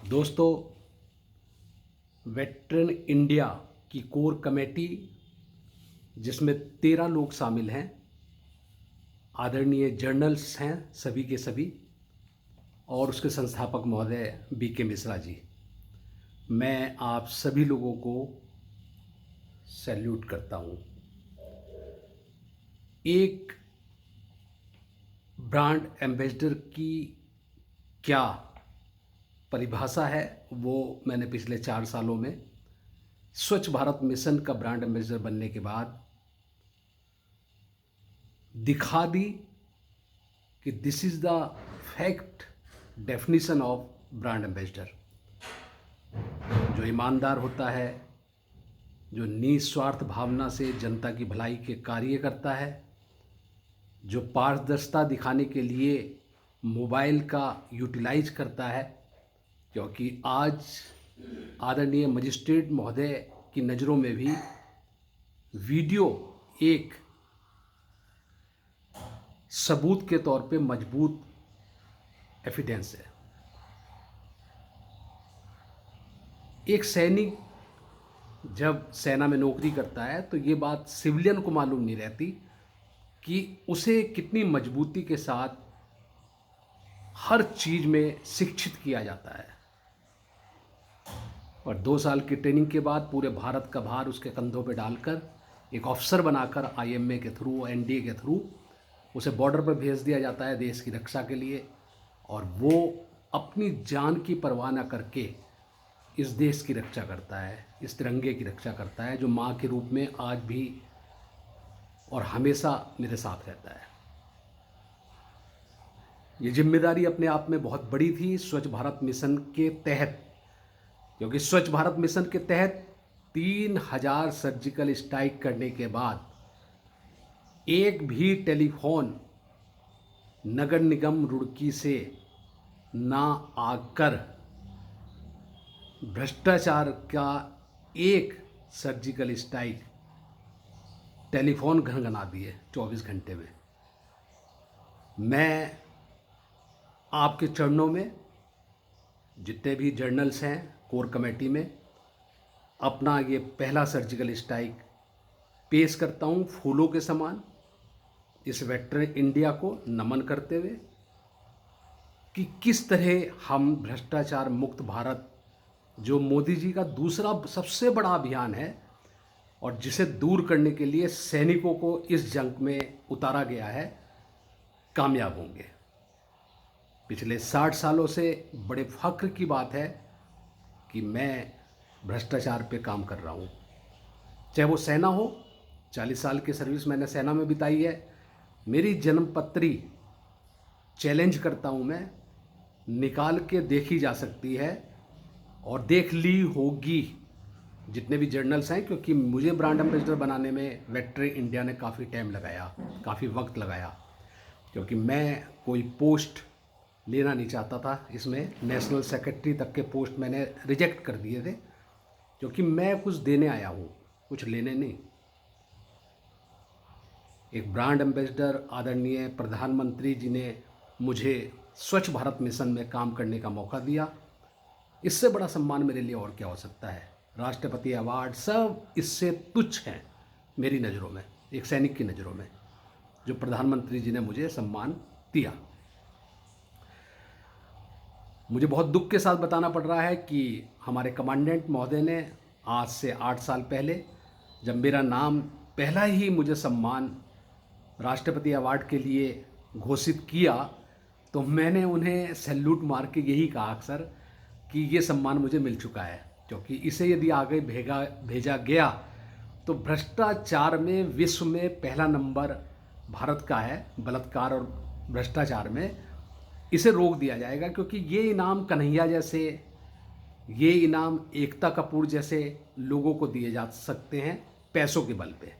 दोस्तों, veteran India की core committee जिसमें 13 लोग शामिल हैं, आदरणीय जर्नल्स हैं सभी के सभी, और उसके संस्थापक महोदय बीके मिश्रा जी। मैं आप सभी लोगों को सैल्यूट करता हूँ। एक ब्रांड एम्बेसडर की क्या परिभाषा है वो मैंने पिछले 4 सालों में स्वच्छ भारत मिशन का ब्रांड एम्बेसडर बनने के बाद दिखा दी कि this is the fact definition of brand ambassador. जो ईमानदार होता है, जो निस्वार्थ भावना से जनता की भलाई के कार्य करता है, जो पारदर्शिता दिखाने के लिए मोबाइल का यूटिलाइज करता है, क्योंकि आज आदरणीय मजिस्ट्रेट महोदय की नज़रों में भी वीडियो एक सबूत के तौर पे मजबूत एविडेंस है। एक सैनिक जब सेना में नौकरी करता है तो ये बात सिविलियन को मालूम नहीं रहती कि उसे कितनी मजबूती के साथ हर चीज़ में शिक्षित किया जाता है। और 2 साल की ट्रेनिंग के बाद पूरे भारत का भार उसके कंधों पर डालकर एक ऑफिसर बनाकर आईएमए के थ्रू, एनडीए के थ्रू उसे बॉर्डर पर भेज दिया जाता है देश की रक्षा के लिए। और वो अपनी जान की परवाह न करके इस देश की रक्षा करता है, इस तिरंगे की रक्षा करता है, जो माँ के रूप में आज भी और हमेशा मेरे साथ रहता है। ये जिम्मेदारी अपने आप में बहुत बड़ी थी स्वच्छ भारत मिशन के तहत, क्योंकि स्वच्छ भारत मिशन के तहत 3000 सर्जिकल स्ट्राइक करने के बाद एक भी टेलीफोन नगर निगम रुड़की से ना आकर भ्रष्टाचार का एक सर्जिकल स्ट्राइक टेलीफोन घनघना दिए 24 घंटे में। मैं आपके चरणों में, जितने भी जर्नल्स हैं कोर कमेटी में, अपना ये पहला सर्जिकल स्ट्राइक पेश करता हूँ फूलों के समान, इस वेटरन इंडिया को नमन करते हुए कि किस तरह हम भ्रष्टाचार मुक्त भारत, जो मोदी जी का दूसरा सबसे बड़ा अभियान है और जिसे दूर करने के लिए सैनिकों को इस जंग में उतारा गया है, कामयाब होंगे। पिछले 60 सालों से बड़े फख्र की बात है कि मैं भ्रष्टाचार पे काम कर रहा हूँ, चाहे वो सेना हो। 40 साल की सर्विस मैंने सेना में बिताई है। मेरी जन्मपत्री चैलेंज करता हूँ मैं, निकाल के देखी जा सकती है और देख ली होगी जितने भी जर्नल्स हैं, क्योंकि मुझे ब्रांड एम्बेसडर बनाने में वेटरन इंडिया ने काफ़ी टाइम लगाया, काफ़ी वक्त लगाया, क्योंकि मैं कोई पोस्ट लेना नहीं चाहता था। इसमें नेशनल सेक्रेटरी तक के पोस्ट मैंने रिजेक्ट कर दिए थे, क्योंकि मैं कुछ देने आया हूँ, कुछ लेने नहीं। एक ब्रांड एम्बेसडर आदरणीय प्रधानमंत्री जी ने मुझे स्वच्छ भारत मिशन में काम करने का मौका दिया। इससे बड़ा सम्मान मेरे लिए और क्या हो सकता है। राष्ट्रपति अवार्ड सब इससे तुच्छ हैं मेरी नज़रों में, एक सैनिक की नज़रों में, जो प्रधानमंत्री जी ने मुझे सम्मान दिया। मुझे बहुत दुख के साथ बताना पड़ रहा है कि हमारे कमांडेंट महोदय ने आज से 8 साल पहले, जब मेरा नाम पहला ही मुझे सम्मान राष्ट्रपति अवार्ड के लिए घोषित किया, तो मैंने उन्हें सैल्यूट मार के यही कहा अक्सर कि ये सम्मान मुझे मिल चुका है, क्योंकि इसे यदि आगे भेजा गया तो भ्रष्टाचार में विश्व में पहला नंबर भारत का है। बलात्कार और भ्रष्टाचार में इसे रोक दिया जाएगा, क्योंकि ये इनाम कन्हैया जैसे, ये इनाम एकता कपूर जैसे लोगों को दिए जा सकते हैं पैसों के बल पे।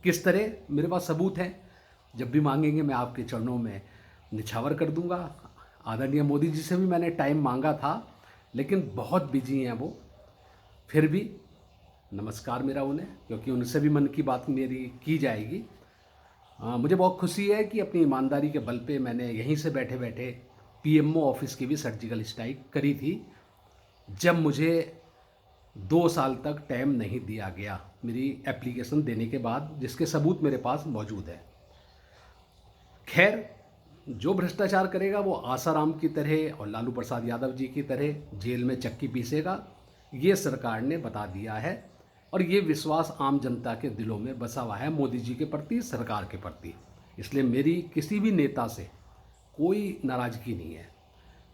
किस तरह, मेरे पास सबूत है। जब भी मांगेंगे मैं आपके चरणों में निछावर कर दूंगा। आदरणीय मोदी जी से भी मैंने टाइम मांगा था, लेकिन बहुत बिजी हैं वो। फिर भी नमस्कार मेरा उन्हें, क्योंकि उनसे भी मन की बात मेरी की जाएगी। मुझे बहुत खुशी है कि अपनी ईमानदारी के बल पे मैंने यहीं से बैठे बैठे पीएमओ ऑफिस की भी सर्जिकल स्ट्राइक करी थी। जब मुझे 2 साल तक टाइम नहीं दिया गया मेरी एप्लीकेशन देने के बाद, जिसके सबूत मेरे पास मौजूद है। खैर, जो भ्रष्टाचार करेगा वो आसाराम की तरह और लालू प्रसाद यादव जी की तरह जेल में चक्की पीसेगा, ये सरकार ने बता दिया है। और ये विश्वास आम जनता के दिलों में बसा हुआ है मोदी जी के प्रति, सरकार के प्रति। इसलिए मेरी किसी भी नेता से कोई नाराज़गी नहीं है,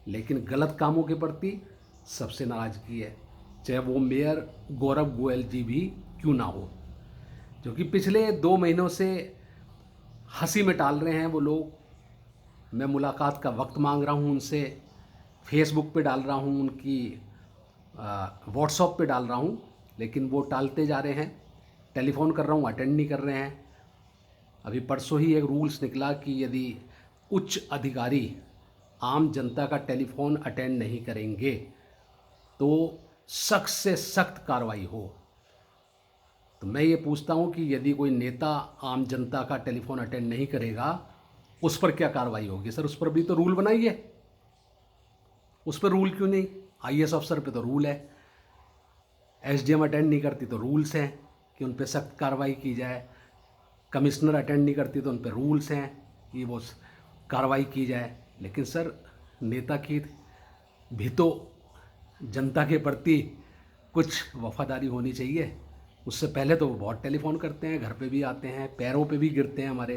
लेकिन गलत कामों के प्रति सबसे नाराज़गी है, चाहे वो मेयर गौरव गोयल जी भी क्यों ना हो, क्योंकि पिछले 2 महीनों से हंसी में टाल रहे हैं वो लोग। मैं मुलाकात का वक्त मांग रहा हूँ उनसे, फेसबुक पे डाल रहा हूँ, उनकी व्हाट्सएप पे डाल रहा हूँ, लेकिन वो टालते जा रहे हैं। टेलीफोन कर रहा हूँ, अटेंड नहीं कर रहे हैं। अभी परसों ही एक रूल्स निकला कि यदि उच्च अधिकारी आम जनता का टेलीफोन अटेंड नहीं करेंगे तो सख्त से सख्त कार्रवाई हो। तो मैं ये पूछता हूँ कि यदि कोई नेता आम जनता का टेलीफोन अटेंड नहीं करेगा, उस पर क्या कार्रवाई होगी? सर, उस पर भी तो रूल बनाइए। उस पर रूल क्यों नहीं? आईएएस अफसर पे तो रूल है, एसडीएम अटेंड नहीं करती तो रूल्स हैं कि उन पर सख्त कार्रवाई की जाए, कमिश्नर अटेंड नहीं करती तो उन पर रूल्स हैं कि वो कार्रवाई की जाए। लेकिन सर, नेता की भी तो जनता के प्रति कुछ वफादारी होनी चाहिए। उससे पहले तो वो बहुत टेलीफोन करते हैं, घर पे भी आते हैं, पैरों पे भी गिरते हैं, हमारे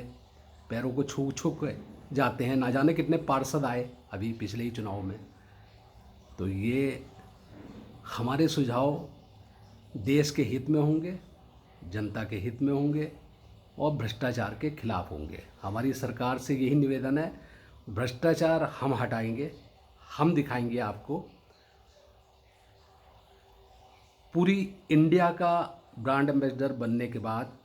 पैरों को छू छू के जाते हैं। ना जाने कितने पार्षद आए अभी पिछले ही चुनाव में। तो ये हमारे सुझाव देश के हित में होंगे, जनता के हित में होंगे और भ्रष्टाचार के खिलाफ होंगे। हमारी सरकार से यही निवेदन है, भ्रष्टाचार हम हटाएंगे, हम दिखाएंगे आपको। पूरी इंडिया का ब्रांड एम्बेसडर बनने के बाद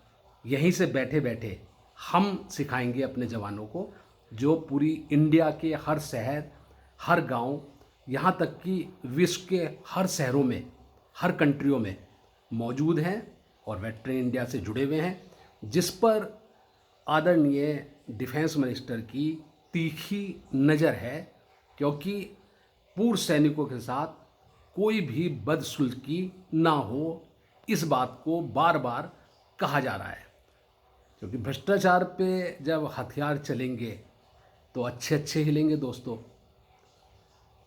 यहीं से बैठे बैठे हम सिखाएंगे अपने जवानों को, जो पूरी इंडिया के हर शहर, हर गांव, यहाँ तक कि विश्व के हर शहरों में, हर कंट्रियों में मौजूद हैं और वेटरन इंडिया से जुड़े हुए हैं, जिस पर आदरणीय डिफेंस मिनिस्टर की तीखी नज़र है। क्योंकि पूर्व सैनिकों के साथ कोई भी बदसलूकी ना हो, इस बात को बार बार कहा जा रहा है। क्योंकि भ्रष्टाचार पे जब हथियार चलेंगे तो अच्छे अच्छे हिलेंगे दोस्तों।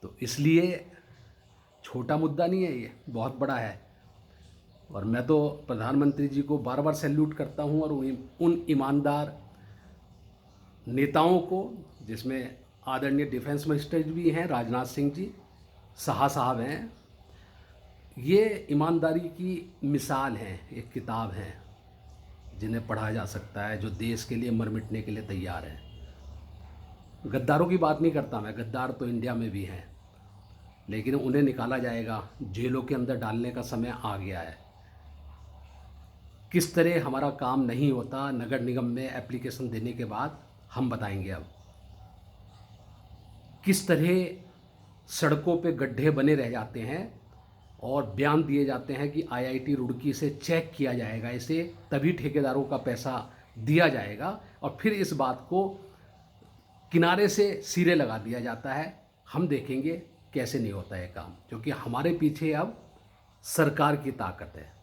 तो इसलिए छोटा मुद्दा नहीं है, ये बहुत बड़ा है। और मैं तो प्रधानमंत्री जी को बार बार सैल्यूट करता हूं और उन ईमानदार नेताओं को, जिसमें आदरणीय डिफेंस मिनिस्टर भी हैं, राजनाथ सिंह जी, शाह साहब हैं। ये ईमानदारी की मिसाल हैं, एक किताब है जिन्हें पढ़ा जा सकता है, जो देश के लिए मर मिटने के लिए तैयार है। गद्दारों की बात नहीं करता मैं, गद्दार तो इंडिया में भी हैं, लेकिन उन्हें निकाला जाएगा, जेलों के अंदर डालने का समय आ गया है। किस तरह हमारा काम नहीं होता नगर निगम में एप्लीकेशन देने के बाद, हम बताएंगे। अब किस तरह सड़कों पे गड्ढे बने रह जाते हैं और बयान दिए जाते हैं कि आईआईटी रुड़की से चेक किया जाएगा इसे, तभी ठेकेदारों का पैसा दिया जाएगा, और फिर इस बात को किनारे से सिरे लगा दिया जाता है। हम देखेंगे कैसे नहीं होता है काम, क्योंकि हमारे पीछे अब सरकार की ताकत है।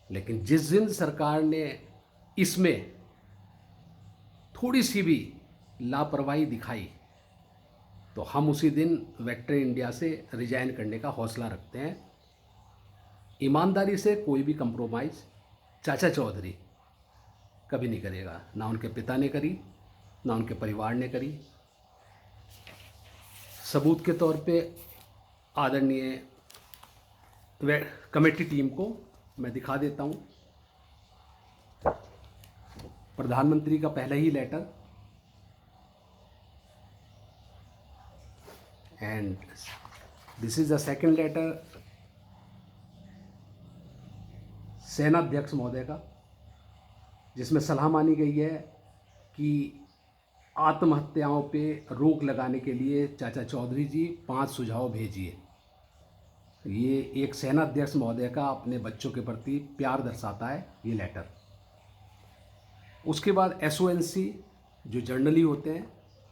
लेकिन जिस दिन सरकार ने इसमें थोड़ी सी भी लापरवाही दिखाई तो हम उसी दिन वेक्टर इंडिया से रिजाइन करने का हौसला रखते हैं। ईमानदारी से कोई भी कंप्रोमाइज़ चाचा चौधरी कभी नहीं करेगा, ना उनके पिता ने करी, ना उनके परिवार ने करी। सबूत के तौर पे आदरणीय कमेटी टीम को मैं दिखा देता हूँ। प्रधानमंत्री का पहला ही letter, and this is the second letter सेनाध्यक्ष महोदय का, जिसमें सलाह मानी गई है कि आत्महत्याओं पे रोक लगाने के लिए चाचा चौधरी जी 5 सुझाव भेजिए। ये एक सेनाध्यक्ष महोदय का अपने बच्चों के प्रति प्यार दर्शाता है ये लेटर। उसके बाद एसओएनसी जो जर्नली होते हैं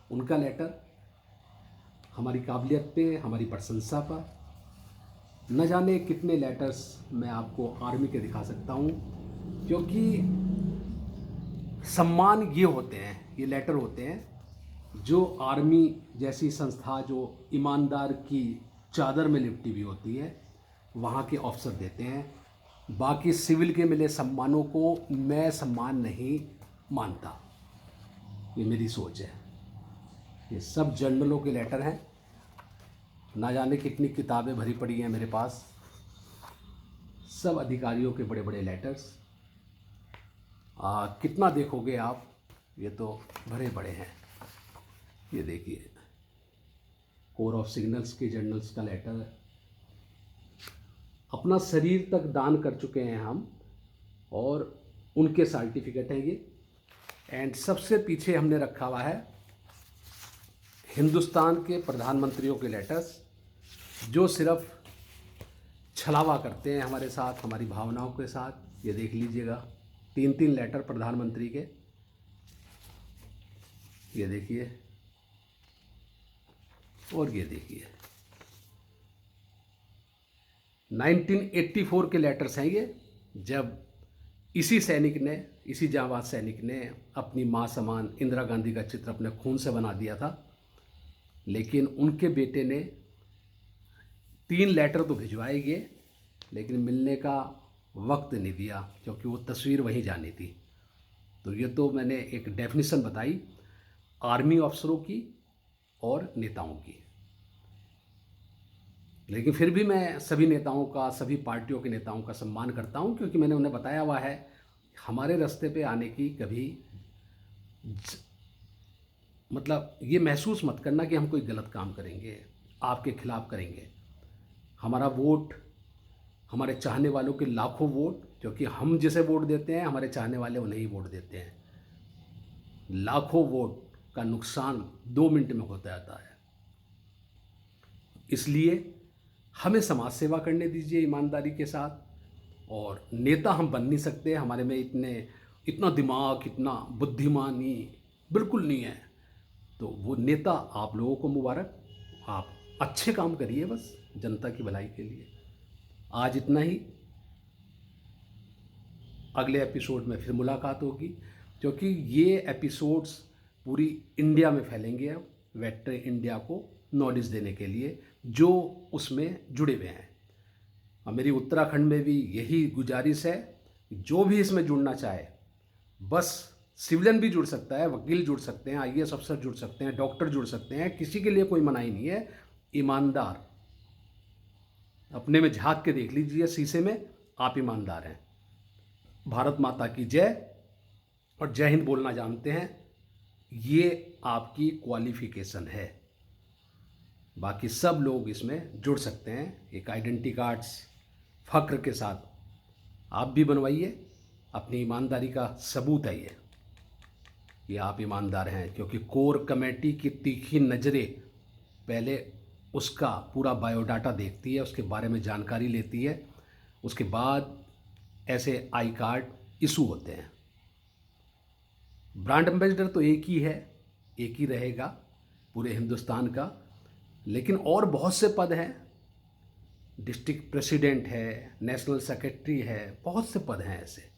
उनका लेटर, हमारी काबिलियत पे, हमारी प्रशंसा पर। न जाने कितने लेटर्स मैं आपको आर्मी के दिखा सकता हूँ, क्योंकि सम्मान ये होते हैं, ये लेटर होते हैं जो आर्मी जैसी संस्था जो ईमानदार की चादर में लिपटी हुई होती है वहाँ के अफसर देते हैं। बाकी सिविल के मिले सम्मानों को मैं सम्मान नहीं मानता, ये मेरी सोच है। ये सब जनरलों के लेटर हैं, ना जाने कितनी किताबें भरी पड़ी हैं मेरे पास, सब अधिकारियों के बड़े बड़े लेटर्स। कितना देखोगे आप, ये तो भरे बड़े हैं। ये देखिए, कोर ऑफ सिग्नल्स के जनरल्स का लेटर, अपना शरीर तक दान कर चुके हैं हम, और उनके सर्टिफिकेट हैं ये। एंड सबसे पीछे हमने रखा हुआ है हिंदुस्तान के प्रधानमंत्रियों के लेटर्स, जो सिर्फ छलावा करते हैं हमारे साथ, हमारी भावनाओं के साथ। ये देख लीजिएगा, 3-3 लेटर प्रधानमंत्री के, ये देखिए, और ये देखिए 1984 के लेटर्स हैं ये, जब इसी सैनिक ने, इसी जांबाज सैनिक ने अपनी माँ समान इंदिरा गांधी का चित्र अपने खून से बना दिया था। लेकिन उनके बेटे ने 3 लेटर तो भिजवाए गए, लेकिन मिलने का वक्त नहीं दिया, क्योंकि वो तस्वीर वहीं जानी थी। तो ये तो मैंने एक डेफिनेशन बताई आर्मी अफसरों की और नेताओं की। लेकिन फिर भी मैं सभी नेताओं का, सभी पार्टियों के नेताओं का सम्मान करता हूं, क्योंकि मैंने उन्हें बताया हुआ है हमारे रास्ते पे आने की कभी मतलब ये महसूस मत करना कि हम कोई गलत काम करेंगे, आपके खिलाफ करेंगे। हमारा वोट, हमारे चाहने वालों के लाखों वोट, क्योंकि हम जिसे वोट देते हैं हमारे चाहने वाले उन्हें ही वोट देते हैं, लाखों वोट का नुकसान 2 मिनट में होता जाता है। इसलिए हमें समाज सेवा करने दीजिए ईमानदारी के साथ। और नेता हम बन नहीं सकते, हमारे में इतना दिमाग, इतना बुद्धिमानी बिल्कुल नहीं है। तो वो नेता आप लोगों को मुबारक, आप अच्छे काम करिए बस जनता की भलाई के लिए। आज इतना ही, अगले एपिसोड में फिर मुलाकात होगी, क्योंकि ये एपिसोड्स पूरी इंडिया में फैलेंगे अब, वेक्टर इंडिया को नॉलेज देने के लिए जो उसमें जुड़े हुए हैं। और मेरी उत्तराखंड में भी यही गुजारिश है, जो भी इसमें जुड़ना चाहे, बस सिविलियन भी जुड़ सकता है, वकील जुड़ सकते हैं, आईएएस अफसर जुड़ सकते हैं, डॉक्टर जुड़ सकते हैं, किसी के लिए कोई मनाही नहीं है। ईमानदार, अपने में झांक के देख लीजिए शीशे में, आप ईमानदार हैं। भारत माता की जय और जय हिंद बोलना जानते हैं, ये आपकी क्वालिफिकेशन है। बाकी सब लोग इसमें जुड़ सकते हैं। एक आइडेंटिटी कार्ड्स फ़ख्र के साथ आप भी बनवाइए, अपनी ईमानदारी का सबूत है ये आप ईमानदार हैं। क्योंकि कोर कमेटी की तीखी नज़रें पहले उसका पूरा बायोडाटा देखती है, उसके बारे में जानकारी लेती है, उसके बाद ऐसे आई कार्ड इशू होते हैं। ब्रांड एम्बेसडर तो एक ही है, एक ही रहेगा पूरे हिंदुस्तान का, लेकिन और बहुत से पद हैं। डिस्ट्रिक्ट प्रेसिडेंट है, नेशनल सेक्रेटरी है, बहुत से पद हैं ऐसे।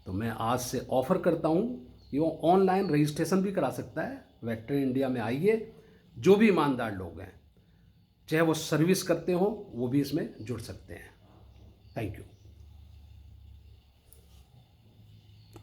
तो मैं आज से ऑफ़र करता हूँ, ये ऑनलाइन रजिस्ट्रेशन भी करा सकता है। वेक्टर इंडिया में आइए, जो भी ईमानदार लोग हैं, चाहे वो सर्विस करते हो, वो भी इसमें जुड़ सकते हैं। Thank you.